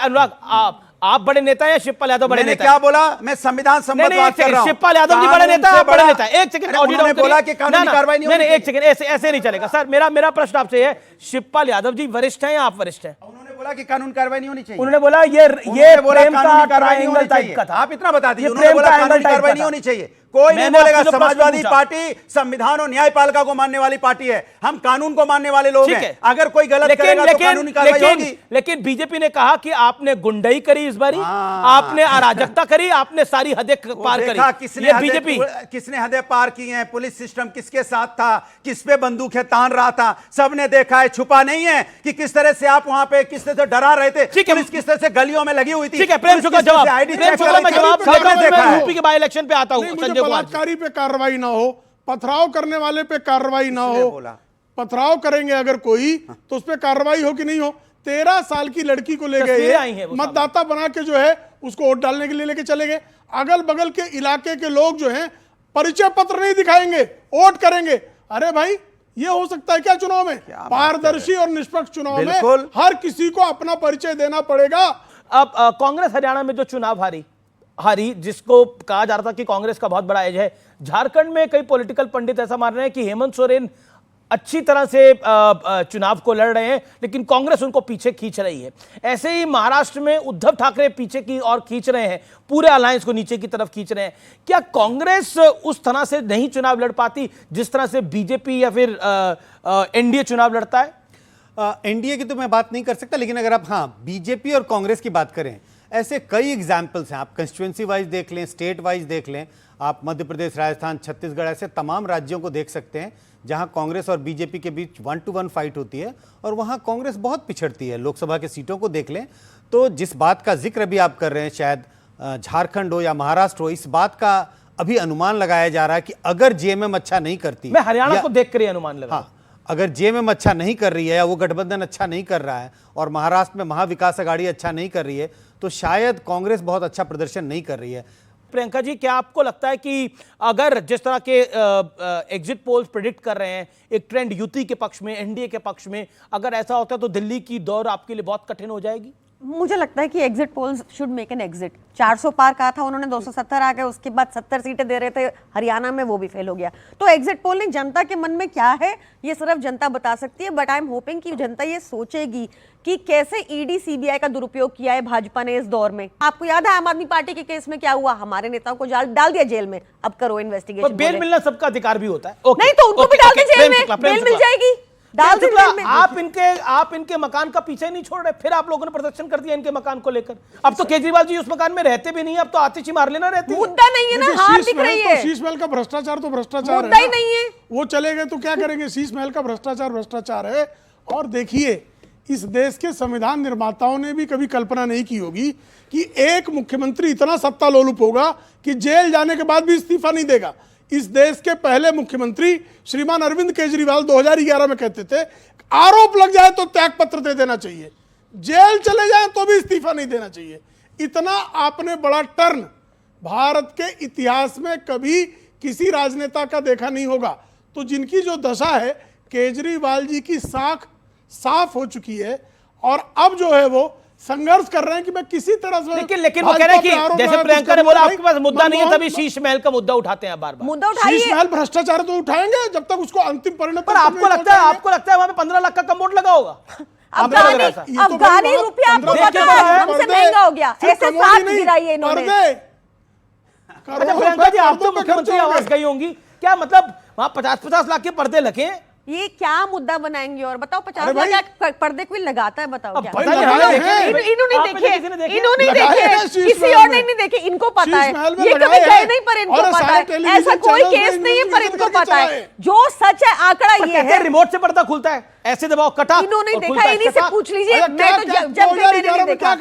अनुराग, आप बड़े नेता हैं, शिवपाल यादव बड़े नेता? क्या बोला? मैं संविधान सम्मत बात कर रहा हूं। शिवपाल यादव जी बड़े नेता, आप बड़े नेता। एक सेकंड, उन्होंने बोला कि कानूनी कार्रवाई नहीं होगी। एक सेकंड, ऐसे नहीं चलेगा सर। मेरा प्रश्न आपसे है, शिवपाल यादव जी वरिष्ठ हैं या आप वरिष्ठ हैं? उन्होंने बोला कि कानून कार्रवाई नहीं होनी चाहिए। उन्होंने बोला ये प्रेम का ट्रायंगल टाइप का था। आप इतना बता दीजिए। उन्होंने बोला कानूनी कार्रवाई नहीं होनी चाहिए। कोई नहीं बोलेगा। समाजवादी पार्टी संविधान और न्यायपालिका को मानने वाली पार्टी है। हम कानून को मानने वाले लोग हैं। अगर कोई गलत करेगा तो कानूनी कार्रवाई होगी। लेकिन बीजेपी ने कहा कि आपने गुंडाई करी इस बारी, आपने अराजकता करी, आपने सारी हदें पार करी। ये बीजेपी किसने हदें पार की हैं? पुलिस सिस्टम किसके साथ था? किस पे बंदूकें तान रहा था? सबने देखा है। छुपा नहीं है कि किस तरह से आप वहां पे किस तरह से डरा रहे थे। पुलिस किस तरह से गलियों में लगी हुई थी। ठीक है, प्रेम शुक्ला जवाब। यूपी के बाई इलेक्शन पे आता हूं। बलात्कारी पे कार्रवाई ना हो, पथराव करने वाले पे कार्रवाई ना हो। पथराव करेंगे अगर कोई तो उस पे कार्रवाई हो कि नहीं हो। 13 साल की लड़की को ले गए, मतदाता बना के जो है उसको वोट डालने के लिए लेके चले गए। अगल बगल के इलाके के लोग जो हैं परिचय पत्र नहीं दिखाएंगे, वोट करेंगे। अरे भाई, ये हो सकता है क्या चुनाव में? पारदर्शी और निष्पक्ष चुनाव में हर किसी को अपना परिचय देना पड़ेगा। अब कांग्रेस हरियाणा में जो चुनाव हारी, जिसको कहा जा रहा था कि कांग्रेस का बहुत बड़ा एज है, झारखंड में कई पॉलिटिकल पंडित ऐसा मान रहे हैं कि हेमंत सोरेन अच्छी तरह से चुनाव को लड़ रहे हैं, लेकिन कांग्रेस उनको पीछे खींच रही है। ऐसे ही महाराष्ट्र में उद्धव ठाकरे पीछे की और खींच रहे हैं, पूरे अलायंस को नीचे की तरफ खींच रहे हैं। क्या कांग्रेस उस तरह से नहीं चुनाव लड़ पाती जिस तरह से बीजेपी या फिर एनडीए चुनाव लड़ता है? एनडीए की तो मैं बात नहीं कर सकता, लेकिन अगर आप बीजेपी और कांग्रेस की बात करें, ऐसे कई एग्जाम्पल्स हैं। आप कंस्टिट्यूंसी वाइज देख लें, स्टेट वाइज देख लें, आप मध्य प्रदेश, राजस्थान, छत्तीसगढ़, ऐसे तमाम राज्यों को देख सकते हैं जहां कांग्रेस और बीजेपी के बीच 1-to-1 फाइट होती है और वहां कांग्रेस बहुत पिछड़ती है। लोकसभा के सीटों को देख लें तो जिस बात का जिक्र अभी आप कर रहे हैं, शायद झारखंड हो या महाराष्ट्र हो, इस बात का अभी अनुमान लगाया जा रहा है कि अगर जेएमएम अच्छा नहीं करती, मैं हरियाणा को देख कर ही अनुमान लगा, हाँ, अगर जेएमएम अच्छा नहीं कर रही है या वो गठबंधन अच्छा नहीं कर रहा है और महाराष्ट्र में महाविकास अघाड़ी अच्छा नहीं कर रही है, तो शायद कांग्रेस बहुत अच्छा प्रदर्शन नहीं कर रही है। प्रियंका जी, क्या आपको लगता है कि अगर जिस तरह के एग्जिट पोल्स प्रेडिक्ट कर रहे हैं, एक ट्रेंड यूपी के पक्ष में, एनडीए के पक्ष में, अगर ऐसा होता है तो दिल्ली की दौड़ आपके लिए बहुत कठिन हो जाएगी? मुझे लगता है कि exit polls should make an exit. 400 पार कहा था उन्होंने, 270 आ गए, उसके बाद 70 सीटें दे रहे थे हरियाणा में, वो भी फेल हो गया। तो एग्जिट पोल ने जनता के मन में क्या है ये सिर्फ जनता बता सकती है। बट आई एम होपिंग कि जनता ये सोचेगी कि कैसे ईडी सीबीआई का दुरुपयोग किया है भाजपा ने इस दौर में। आपको याद है आम आदमी पार्टी के केस में क्या हुआ? हमारे नेताओं को डाल दिया जेल में, अब करो इन्वेस्टिगेशन। बेल मिलना सबका अधिकार भी होता है। नहीं तो उनको भी डाल दे जेल में, बेल मिल जाएगी। आप इनके मकान का पीछे नहीं छोड़ रहे, फिर आप लोगों ने प्रदर्शन कर दिया इनके मकान को लेकर। अब तो केजरीवाल जी उस मकान में रहते भी नहीं, अब तो आतिशी मार लेना रहती। मुद्दा नहीं है ना, हार दिख रही है। शीश महल का भ्रष्टाचार तो भ्रष्टाचार मुद्दा ही नहीं है। वो चले गए तो क्या करेंगे? शीश महल का भ्रष्टाचार है। और देखिए, इस देश के संविधान निर्माताओं ने भी कभी कल्पना नहीं की होगी कि एक मुख्यमंत्री इतना सत्ता लोलुप होगा कि जेल जाने के बाद भी इस्तीफा नहीं देगा। इस देश के पहले मुख्यमंत्री श्रीमान अरविंद केजरीवाल 2011 में कहते थे आरोप लग जाए तो त्याग पत्र दे देना चाहिए, जेल चले जाए तो भी इस्तीफा नहीं देना चाहिए। इतना आपने बड़ा टर्न भारत के इतिहास में कभी किसी राजनेता का देखा नहीं होगा। तो जिनकी जो दशा है, केजरीवाल जी की साख साफ हो चुकी है और अब जो है वो संघर्ष कर रहे हैं कि मैं किसी तरह से। लेकिन वो कह रहे हैं कि जैसे प्रियंका ने बोला आपके पास मुद्दा नहीं है, तभी शीश महल का मुद्दा उठाते हैं बार बार। मुद्दा उठाइए। शीश महल भ्रष्टाचार तो उठाएंगे जब तक उसको अंतिम परिणाम पर आपको लगता है वहां पे 15 लाख का कम वोट लगा होगा? अफगानी रुपया आपको पता है हमसे महंगा हो गया, ऐसे साथ गिराइए इन्होंने। प्रियंका जी, आप तो मुख्यमंत्री आवास गई होंगी, क्या मतलब वहां 50-50 लाख के पर्दे लगे? ये क्या मुद्दा बनाएंगे? और बताओ 50 लाख पर्दे कोई लगाता है? बताओ क्या? इन्होंने देखे, किसी और ने नहीं देखे, इनको पता है। ये कभी गए नहीं पर इनको पता है। ऐसा कोई केस नहीं है पर इनको पता है। जो सच है आंकड़ा ये है। रिमोट से पर्दा खुलता है, ऐसे दबाओ कटा। इन्होंने देखा, इन्हीं से पूछ लीजिए। मैं तो जब मैंने देखा